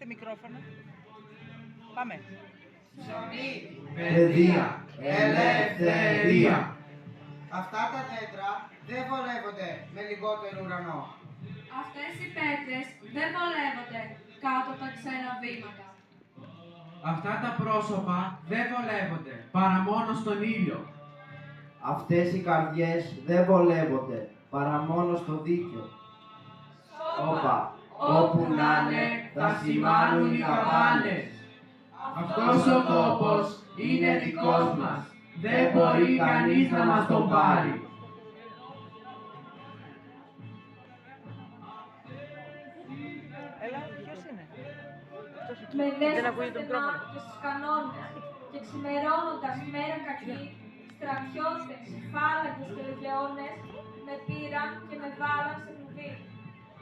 Αφήστε μικρόφωνα. Πάμε. Ψωμί, παιδεία, ελευθερία. Αυτά τα δέντρα δεν βολεύονται με λιγότερο ουρανό. Αυτές οι πέτρες δεν βολεύονται κάτω από τα ξένα βήματα. Αυτά τα πρόσωπα δεν βολεύονται παρά μόνο στον ήλιο. Αυτές οι καρδιές δεν βολεύονται παρά μόνο στο δίκιο. Όπα, όπου να είναι θα σημάνουν οι καμπάνες. Αυτός ο τόπος είναι δικός μας. Δεν μπορεί κανείς να μας τον πάρει. Έλα, ποιος είναι? Με Δεν δέσαν ακούγεται το στενά μικρόφωνο. και στους κανόνες και ξημερώνοντας μέρα κακή, στρατιώτες, φάλακες και λεγεώνες με πήραν και με βάλαν σε κλουβί.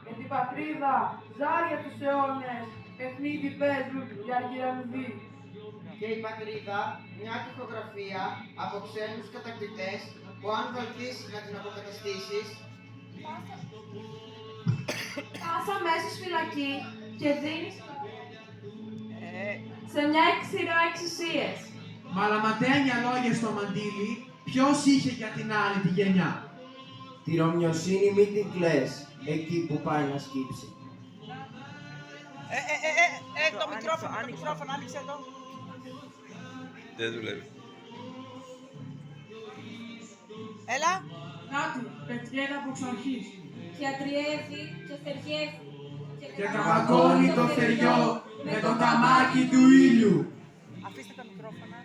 Για την πατρίδα, ζάρια τους αιώνες, παιχνίδι παίζουν για αργυρανδί. Και η πατρίδα, μια τοιχογραφία από ξένους κατακτητές που αν βαλθείς να την αποκαταστήσεις, Πάσα μέσα στη φυλακή και δίνεις σε μια ξηρά εξουσίες. Μαλαματένια λόγια στο μαντίλι, ποιος είχε για την άλλη τη γενιά. Τη ρωμιοσύνη μην την κλαις, εκεί που πάει να σκύψει. Το μικρόφωνο, άνοιξε το. Δεν δουλεύει. Έλα. Κάτι, πετριέτα από εξ αρχής. Και αντριεύει και θεργεύει. Και καβακώνει το θεριό με το καμάκι του ήλιου. Αφήστε τα μικρόφωνα.